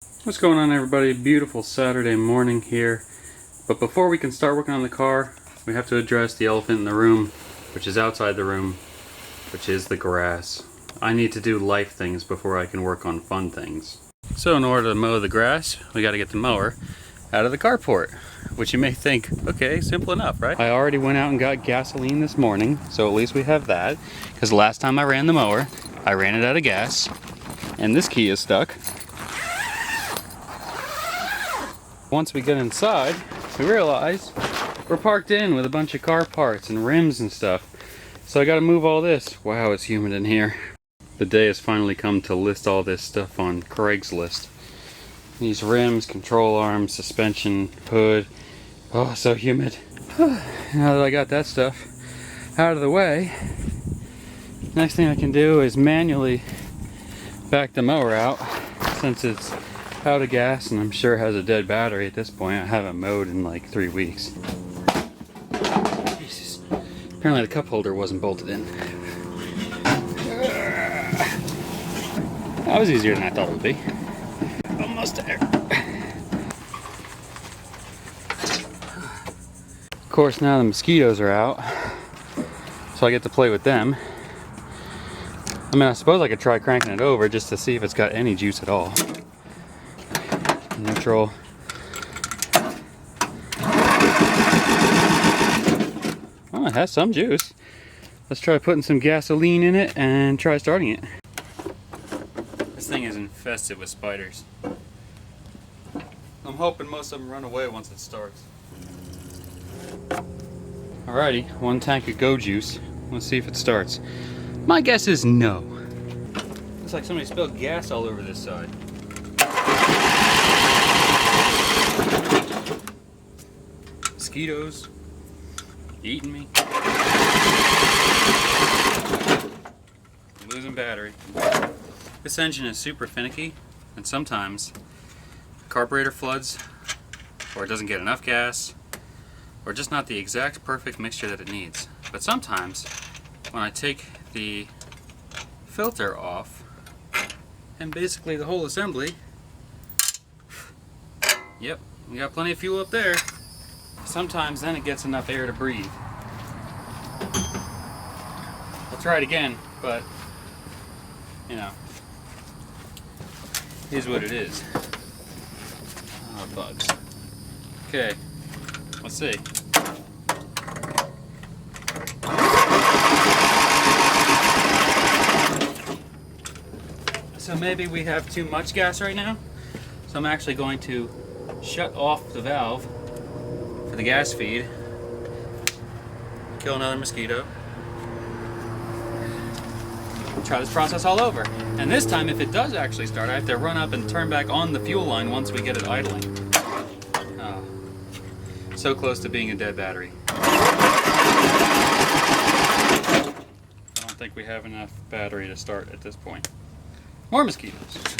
What's going on, everybody? Beautiful Saturday morning here. But before we can start working on the car, we have to address the elephant in the room, which is outside the room, which is the grass. I need to do life things before I can work on fun things. So in order to mow the grass, we got to get the mower out of the carport, which you may think, okay, simple enough, right? I already went out and got gasoline this morning, so at least we have that, because the last time I ran the mower, I ran it out of gas, and this key is stuck. Once we get inside, we realize we're parked in with a bunch of car parts and rims and stuff. So I gotta move all this. Wow, it's humid in here. The day has finally come to list all this stuff on Craigslist. These rims, control arms, suspension, hood. Oh, so humid. Now that I got that stuff out of the way, next thing I can do is manually back the mower out, since it's out of gas and I'm sure it has a dead battery at this point. I haven't mowed in like 3 weeks. Jesus. Apparently the cup holder wasn't bolted in. That was easier than I thought it would be. Almost there. Of course, now the mosquitoes are out, so I get to play with them. I mean, I suppose I could try cranking it over just to see if it's got any juice at all. Neutral. Oh, it has some juice. Let's try putting some gasoline in it and try starting it. This thing is infested with spiders. I'm hoping most of them run away once it starts. Alrighty, 1 tank of Go Juice. Let's see if it starts. My guess is no. Looks like somebody spilled gas all over this side. Mosquitoes eating me. Losing battery. This engine is super finicky, and sometimes the carburetor floods, or it doesn't get enough gas, or just not the exact perfect mixture that it needs. But sometimes when I take the filter off and basically the whole assembly, yep, we got plenty of fuel up there. Sometimes then it gets enough air to breathe. I'll try it again, but you know, here's what it is. Oh, bugs. Okay, let's see. So maybe we have too much gas right now. So I'm actually going to shut off the valve for the gas feed, kill another mosquito, try this process all over. And this time, if it does actually start, I have to run up and turn back on the fuel line once we get it idling. Oh, so close to being a dead battery. I don't think we have enough battery to start at this point. More mosquitoes.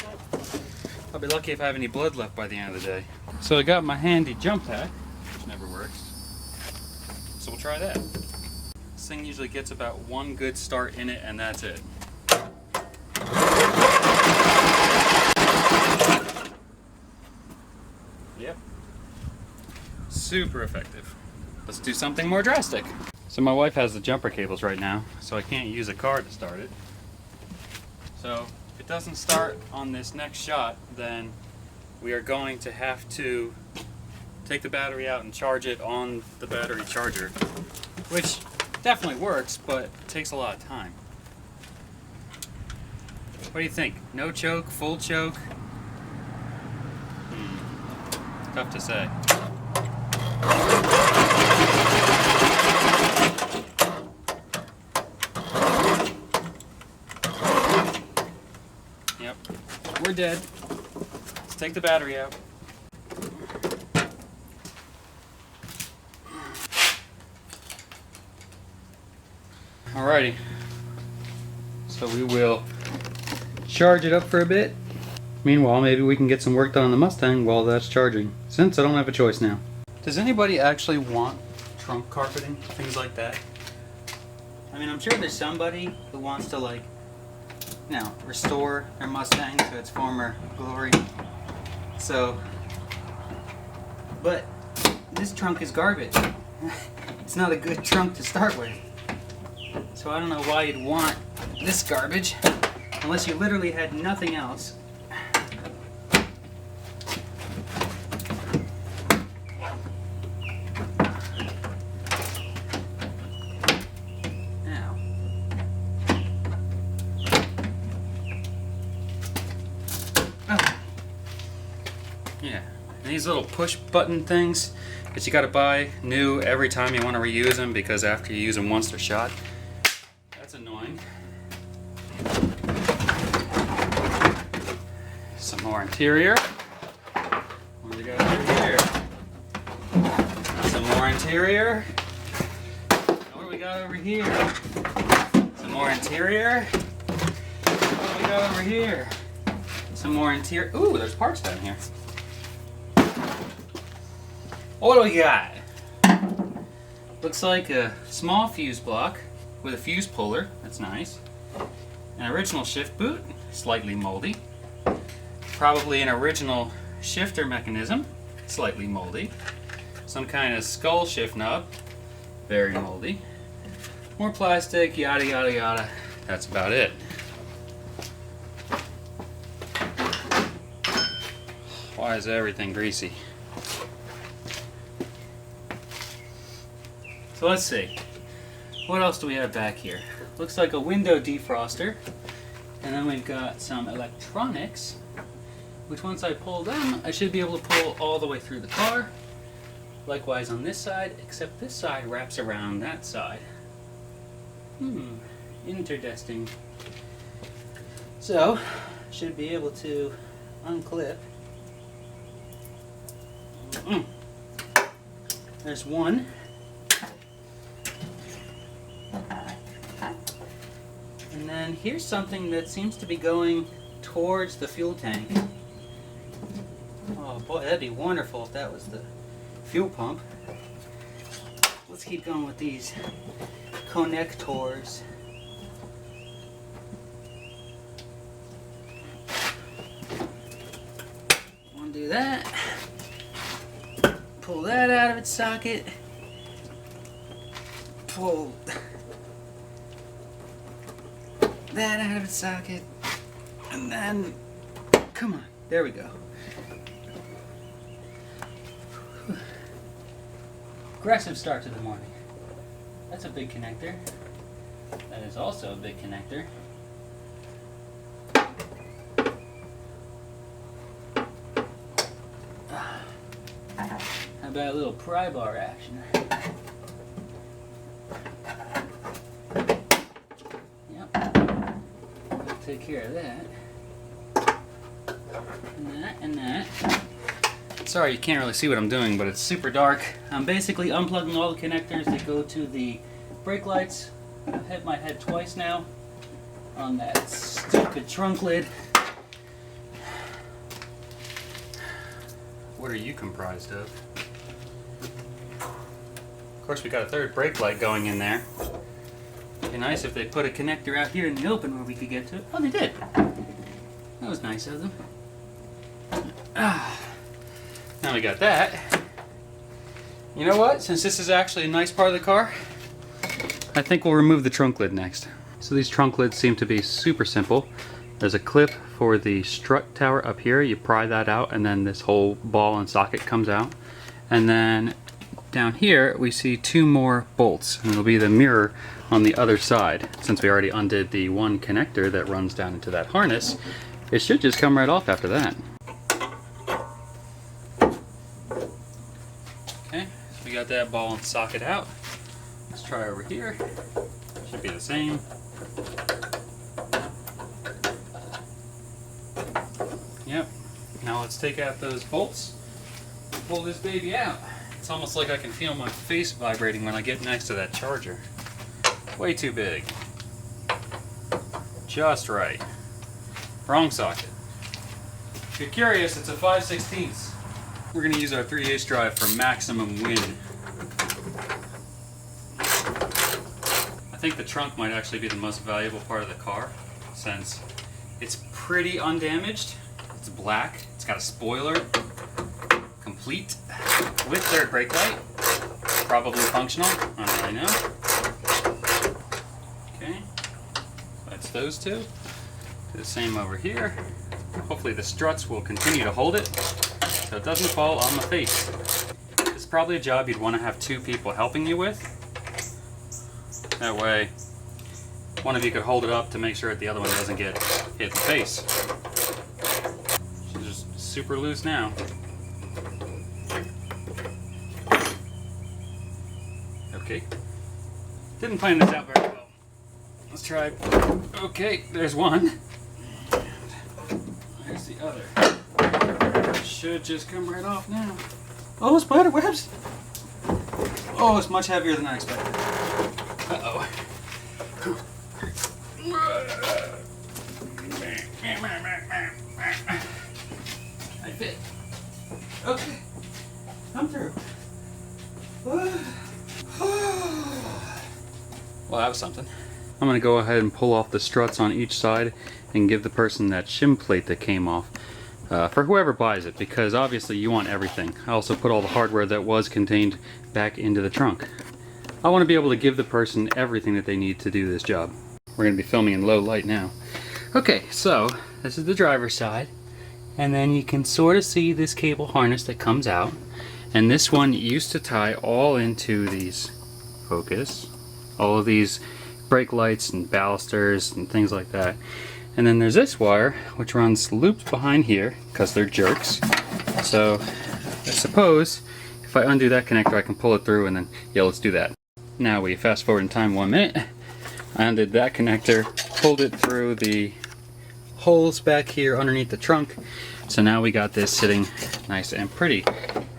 I'll be lucky if I have any blood left by the end of the day. So I got my handy jump pack, which never works. So we'll try that. This thing usually gets about 1 good start in it, and that's it. Yep. Super effective. Let's do something more drastic. So my wife has the jumper cables right now, so I can't use a car to start it. So if it doesn't start on this next shot, then we are going to have to take the battery out and charge it on the battery charger, which definitely works, but it takes a lot of time. What do you think? No choke, full choke? Tough to say. Yep, we're dead. Let's take the battery out. Alrighty, so we will charge it up for a bit. Meanwhile, maybe we can get some work done on the Mustang while that's charging, since I don't have a choice now. Does anybody actually want trunk carpeting, things like that? I mean, I'm sure there's somebody who wants to, like, you know, restore their Mustang to its former glory. So, but this trunk is garbage. It's not a good trunk to start with. So I don't know why you'd want this garbage unless you literally had nothing else. Now, yeah, and these little push button things that you gotta buy new every time you want to reuse them, because after you use them once they're shot. That's annoying. Some more interior. What do we got over here? Some more interior. What do we got over here? Some more interior. What do we got over here? Some more interior. Ooh, there's parts down here. What do we got? Looks like a small fuse block with a fuse puller. That's nice. An original shift boot, slightly moldy. Probably an original shifter mechanism, slightly moldy. Some kind of skull shift knob, very moldy. More plastic, yada yada yada. That's about it. Why is everything greasy? So let's see. What else do we have back here? Looks like a window defroster. And then we've got some electronics, which once I pull them, I should be able to pull all the way through the car. Likewise on this side, except this side wraps around that side. Interesting. So, should be able to unclip. There's one. And then here's something that seems to be going towards the fuel tank. Oh boy, that'd be wonderful if that was the fuel pump. Let's keep going with these connectors. Want to do that. Pull that out of its socket. Pull that out of its socket. And then, come on, there we go. Aggressive start to the morning. That's a big connector. That is also a big connector. How about a little pry bar action? Yep. We'll take care of that. And that, and that. Sorry, you can't really see what I'm doing, but it's super dark. I'm basically unplugging all the connectors that go to the brake lights. I've hit my head twice now on that stupid trunk lid. What are you comprised of? Of course, we got a third brake light going in there. It'd be nice if they put a connector out here in the open where we could get to it. Oh, they did. That was nice of them. Now we got that. You know what? Since this is actually a nice part of the car, I think we'll remove the trunk lid next. So these trunk lids seem to be super simple. There's a clip for the strut tower up here. You pry that out and then this whole ball and socket comes out. And then down here we see two more bolts, and it'll be the mirror on the other side. Since we already undid the one connector that runs down into that harness, it should just come right off after that. Okay, so we got that ball and socket out. Let's try over here. Should be the same. Yep. Now let's take out those bolts. Pull this baby out. It's almost like I can feel my face vibrating when I get next to that charger. Way too big. Just right. Wrong socket. If you're curious, it's a 5/16. We're going to use our 3/8 drive for maximum win. I think the trunk might actually be the most valuable part of the car, since it's pretty undamaged. It's black. It's got a spoiler, complete, with third brake light. Probably functional, I don't really know. Okay, that's those two. Do the same over here. Hopefully the struts will continue to hold it so it doesn't fall on my face. This is probably a job you'd want to have two people helping you with. That way, one of you could hold it up to make sure that the other one doesn't get hit in the face. She's just super loose now. Okay. Didn't plan this out very well. Let's try. Okay, there's one. There's the other. Should just come right off now. Oh, spider webs! Oh, it's much heavier than I expected. Uh-oh. I fit. Okay. Come through. Well, that was something. I'm going to go ahead and pull off the struts on each side and give the person that shim plate that came off for whoever buys it, because obviously you want everything. I also put all the hardware that was contained back into the trunk. I want to be able to give the person everything that they need to do this job. We're going to be filming in low light now. Okay, so this is the driver's side, and then you can sort of see this cable harness that comes out, and this one used to tie all into these, focus, all of these brake lights and balusters and things like that. And then there's this wire which runs looped behind here because they're jerks. So I suppose if I undo that connector I can pull it through, and then yeah, let's do that. Now we fast forward in time 1 minute. I undid that connector, pulled it through the holes back here underneath the trunk. So now we got this sitting nice and pretty.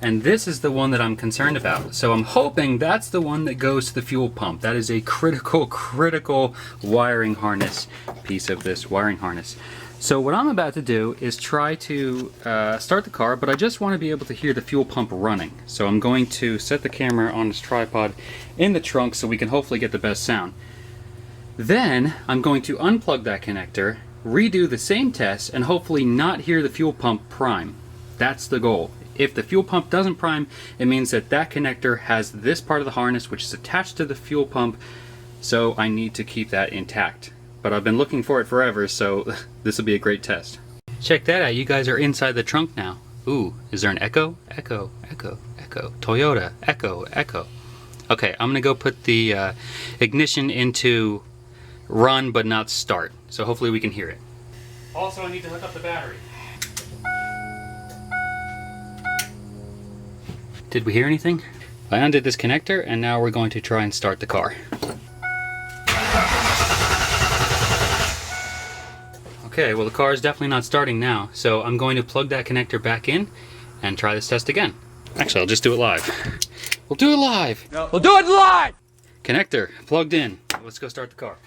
And this is the one that I'm concerned about. So I'm hoping that's the one that goes to the fuel pump. That is a critical wiring harness piece of this wiring harness. So what I'm about to do is try to start the car, but I just want to be able to hear the fuel pump running. So I'm going to set the camera on this tripod in the trunk so we can hopefully get the best sound. Then I'm going to unplug that connector, redo the same test, and hopefully not hear the fuel pump prime. That's the goal. If the fuel pump doesn't prime, it means that that connector has this part of the harness which is attached to the fuel pump, so I need to keep that intact. But I've been looking for it forever, so this will be a great test. Check that out, you guys are inside the trunk now. Ooh, is there an echo? Echo, echo, echo. Toyota, echo, echo. Okay, I'm gonna go put the ignition into run but not start, so hopefully we can hear it. Also, I need to hook up the battery. Did we hear anything? I undid this connector, and now we're going to try and start the car. Okay, well the car is definitely not starting now, so I'm going to plug that connector back in and try this test again. Actually, I'll just do it live. We'll do it live! No. We'll do it live! Connector plugged in. Let's go start the car.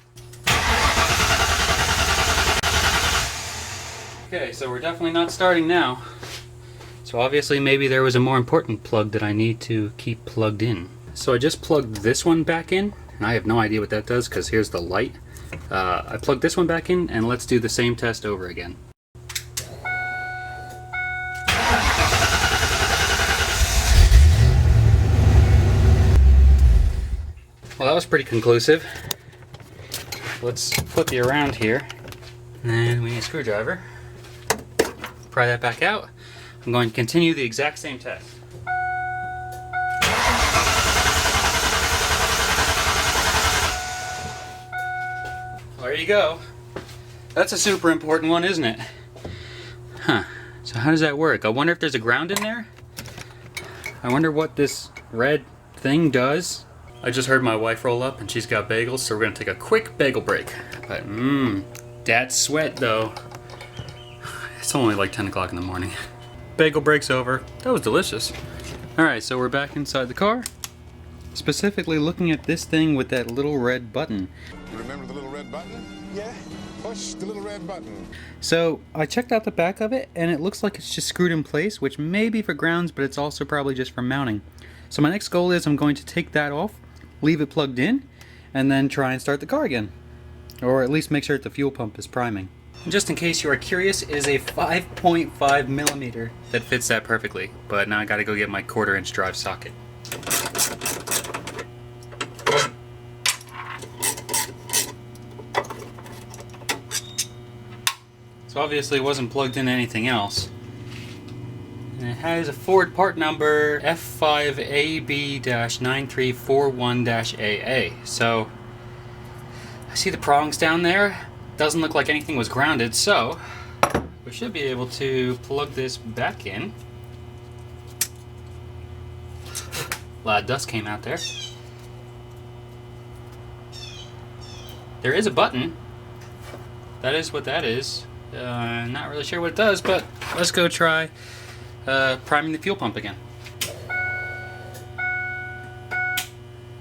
Okay, so we're definitely not starting now. So obviously maybe there was a more important plug that I need to keep plugged in. So I just plugged this one back in, and I have no idea what that does because here's the light. I plugged this one back in, and let's do the same test over again. Well, that was pretty conclusive. Let's flip the around here. And we need a screwdriver. Pry that back out. I'm going to continue the exact same test. There you go. That's a super important one, isn't it? Huh. So how does that work? I wonder if there's a ground in there? I wonder what this red thing does. I just heard my wife roll up and she's got bagels, so we're gonna take a quick bagel break. But that sweat though. It's only like 10 o'clock in the morning. Bagel break's over. That was delicious. Alright, so we're back inside the car. Specifically looking at this thing with that little red button. You remember the little red button? Yeah, push the little red button. So I checked out the back of it and it looks like it's just screwed in place, which may be for grounds, but it's also probably just for mounting. So my next goal is I'm going to take that off, leave it plugged in, and then try and start the car again. Or at least make sure that the fuel pump is priming. And just in case you are curious, it is a 5.5 millimeter that fits that perfectly. But now I gotta go get my 1/4 inch drive socket. So obviously it wasn't plugged into anything else. And it has a Ford part number F5AB-9341-AA. So I see the prongs down there. Doesn't look like anything was grounded, so we should be able to plug this back in. A lot of dust came out there. There is a button. That is what that is. Not really sure what it does, but let's go try priming the fuel pump again.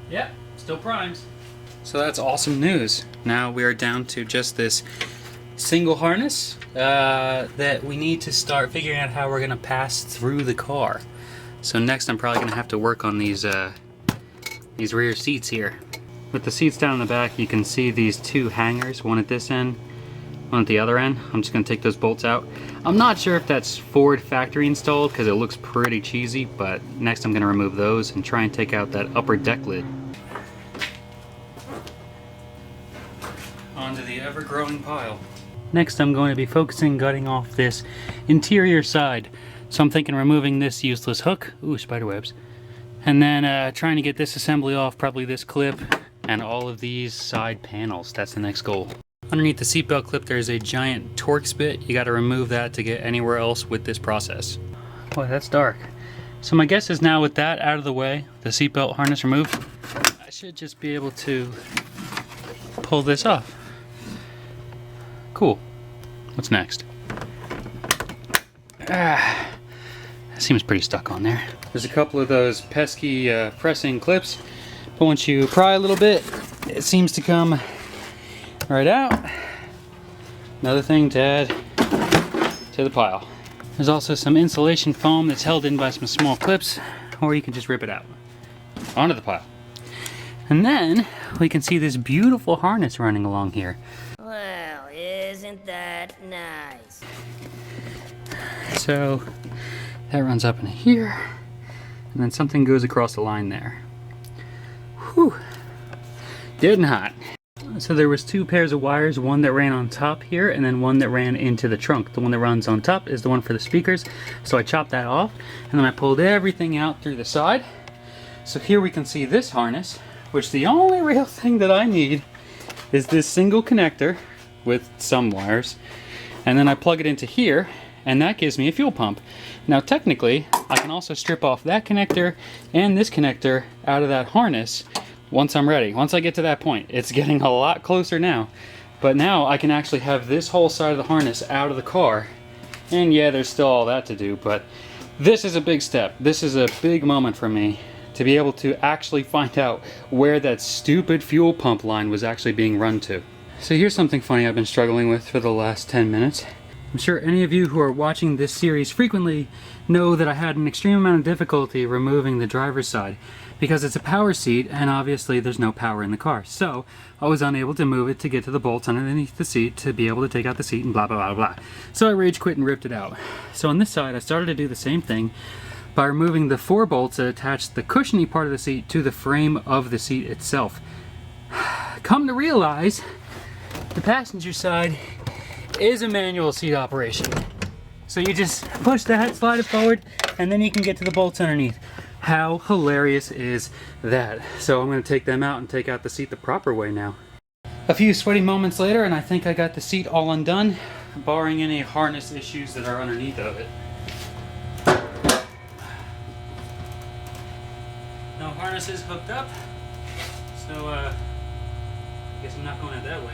Yep, still primes. So that's awesome news. Now we are down to just this single harness that we need to start figuring out how we're gonna pass through the car. So next I'm probably gonna have to work on these rear seats here. With the seats down in the back, you can see these 2 hangers, one at this end, one at the other end. I'm just gonna take those bolts out. I'm not sure if that's Ford factory installed because it looks pretty cheesy, but next I'm gonna remove those and try and take out that upper deck lid. Onto the ever-growing pile. Next I'm going to be focusing gutting off this interior side. So I'm thinking removing this useless hook, ooh, spider webs, and then trying to get this assembly off, probably this clip, and all of these side panels. That's the next goal. Underneath the seatbelt clip there's a giant Torx bit. You gotta remove that to get anywhere else with this process. Boy, that's dark. So my guess is now with that out of the way, the seatbelt harness removed, I should just be able to pull this off. Cool. What's next? That seems pretty stuck on there. There's a couple of those pesky pressing clips, but once you pry a little bit, it seems to come right out. Another thing to add to the pile. There's also some insulation foam that's held in by some small clips, or you can just rip it out. Onto the pile. And then we can see this beautiful harness running along here. Well, isn't that nice? So that runs up into here, and then something goes across the line there. Whew, good and hot. So there was 2 pairs of wires, one that ran on top here and then one that ran into the trunk. The one that runs on top is the one for the speakers, so I chopped that off and then I pulled everything out through the side. So here we can see this harness, which the only real thing that I need is this single connector with some wires, and then I plug it into here and that gives me a fuel pump. Now technically I can also strip off that connector and this connector out of that harness once I'm ready. Once I get to that point. It's getting a lot closer now, but now I can actually have this whole side of the harness out of the car. And yeah, there's still all that to do, but this is a big step. This is a big moment for me to be able to actually find out where that stupid fuel pump line was actually being run to. So here's something funny I've been struggling with for the last 10 minutes. I'm sure any of you who are watching this series frequently know that I had an extreme amount of difficulty removing the driver's side because it's a power seat and obviously there's no power in the car. So I was unable to move it to get to the bolts underneath the seat to be able to take out the seat and blah blah blah blah. So I rage quit and ripped it out. So on this side I started to do the same thing by removing the 4 bolts that attached the cushiony part of the seat to the frame of the seat itself. Come to realize the passenger side is a manual seat operation. So you just push that, slide it forward, and then you can get to the bolts underneath. How hilarious is that? So I'm going to take them out and take out the seat the proper way now. A few sweaty moments later and I think I got the seat all undone, barring any harness issues that are underneath of it. No harnesses hooked up, so I guess I'm not going it that way.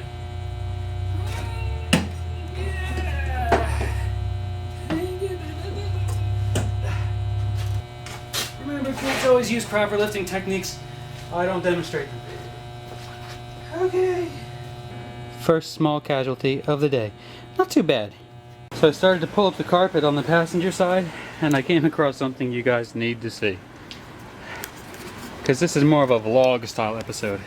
Remember, kids always use proper lifting techniques. I don't demonstrate them. Okay. First small casualty of the day. Not too bad. So I started to pull up the carpet on the passenger side and I came across something you guys need to see. Because this is more of a vlog style episode.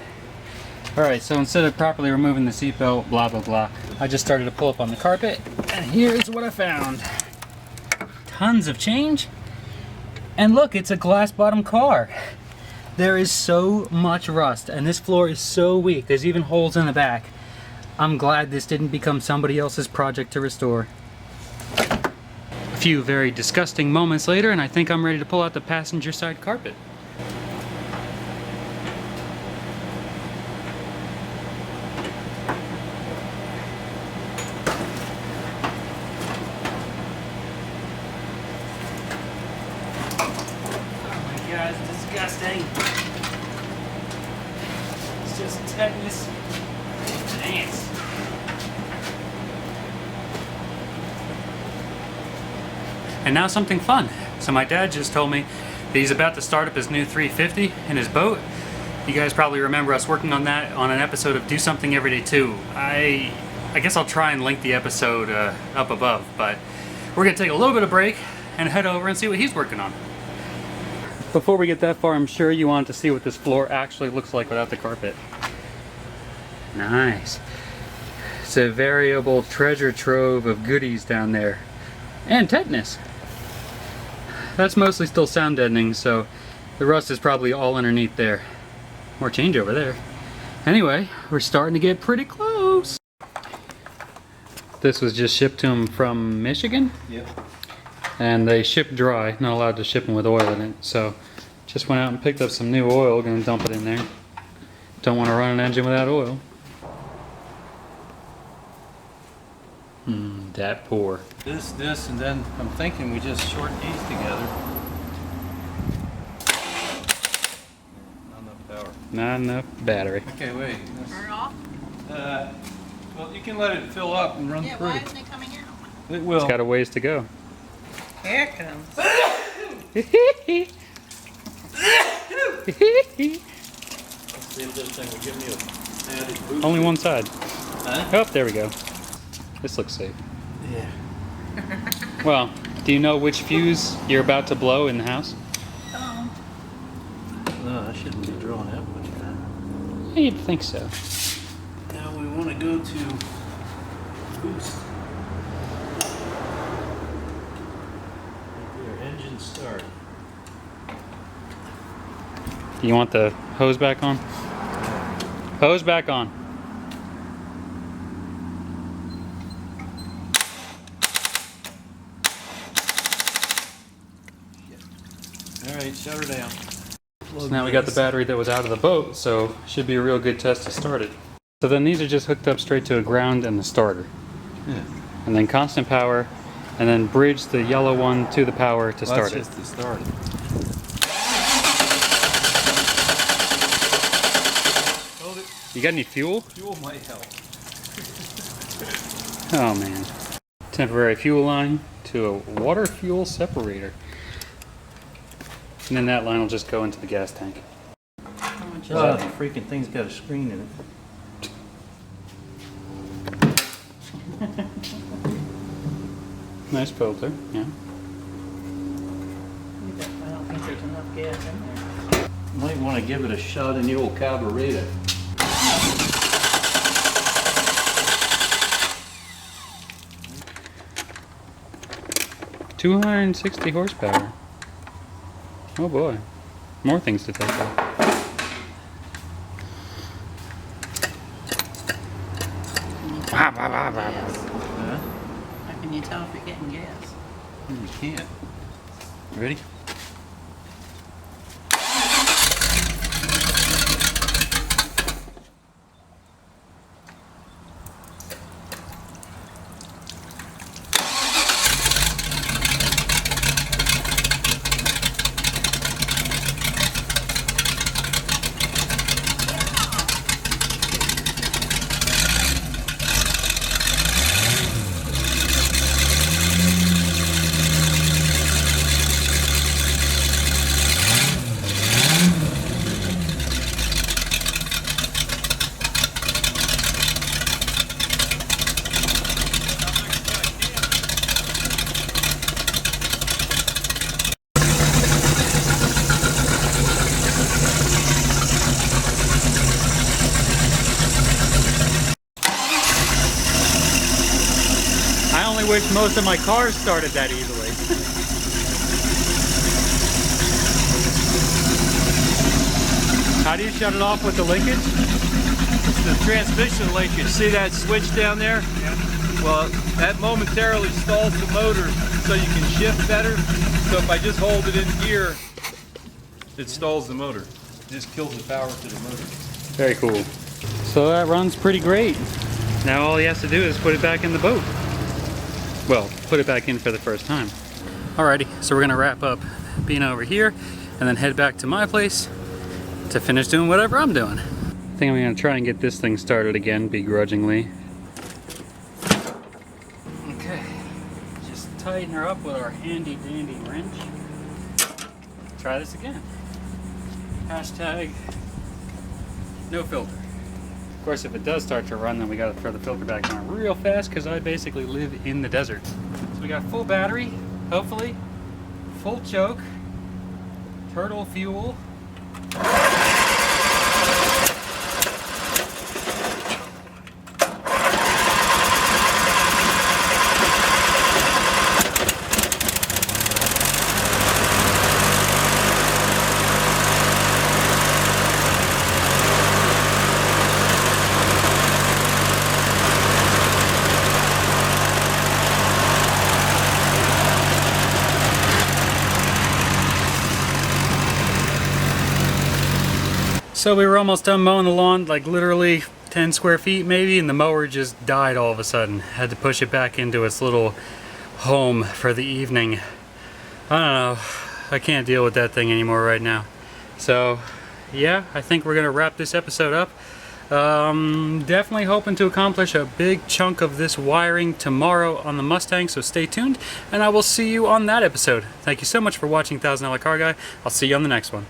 Alright, so instead of properly removing the seatbelt, blah blah blah, I just started to pull up on the carpet, and here's what I found. Tons of change. And look, it's a glass bottom car. There is so much rust, and this floor is so weak. There's even holes in the back. I'm glad this didn't become somebody else's project to restore. A few very disgusting moments later, and I think I'm ready to pull out the passenger side carpet. Oh, it's disgusting. It's just tetanus ants. And now something fun. So my dad just told me that he's about to start up his new 350 in his boat. You guys probably remember us working on that on an episode of Do Something Every Day 2. I guess I'll try and link the episode up above, but we're gonna take a little bit of break and head over and see what he's working on. Before we get that far, I'm sure you want to see what this floor actually looks like without the carpet. Nice. It's a variable treasure trove of goodies down there. And tetanus. That's mostly still sound deadening, so the rust is probably all underneath there. More change over there. Anyway, we're starting to get pretty close. This was just shipped to him from Michigan? Yep. And they ship dry, not allowed to ship them with oil in it. So just went out and picked up some new oil, gonna dump it in there. Don't want to run an engine without oil. That poor. This, and then I'm thinking we just short these together. Not enough power. Not enough battery. Okay, wait. Turn it off? Well, you can let it fill up and run Yeah, through. why isn't it coming out? It will. It's got a ways to go. Here it comes. Let's see if this thing will give me a added boost. Only one side. Huh? Oh, there we go. This looks safe. Yeah. Well, do you know which fuse you're about to blow in the house? No, I shouldn't be drawing that much time. Yeah, you'd think so. Now we want to go to boost. Your engine start. You want the hose back on? Hose back on. Alright, shut her down. So now we got the battery that was out of the boat, so should be a real good test to start it. So then these are just hooked up straight to a ground and the starter. Yeah. And then constant power, and then bridge the yellow one to the power to start That's it. just to start it. Hold it. You got any fuel? Fuel might help. Oh man. Temporary fuel line to a water fuel separator. And then that line will just go into the gas tank. Oh, the freaking thing's got a screen in it. Nice filter, yeah. I don't think there's enough gas in there. Might want to give it a shot in the old carburetor. $260 horsepower. Oh boy. More things to take off. Huh? How can you tell if you're getting gas? You can't. Ready? most of my cars started that easily. How do you shut it off with the linkage? It's the transmission linkage. See that switch down there? Yeah. Well, that momentarily stalls the motor so you can shift better. So if I just hold it in gear, it stalls the motor. It just kills the power to the motor. Very cool. So that runs pretty great. Now all he has to do is put it back in the boat. Well, put it back in for the first time. Alrighty, so we're gonna wrap up being over here and then head back to my place to finish doing whatever I'm doing. I think I'm gonna try and get this thing started again, begrudgingly. Okay, just tighten her up with our handy dandy wrench. Try this again. Hashtag no filter. Of course, if it does start to run, then we gotta throw the filter back on real fast because I basically live in the desert. So we got full battery, hopefully, full choke, turtle fuel. So we were almost done mowing the lawn, like literally 10 square feet maybe, and the mower just died all of a sudden. Had to push it back into its little home for the evening. I don't know, I can't deal with that thing anymore right now. So yeah, I think we're gonna wrap this episode up. Definitely hoping to accomplish a big chunk of this wiring tomorrow on the Mustang, so stay tuned, and I will see you on that episode. Thank you so much for watching $1,000 Car Guy. I'll see you on the next one.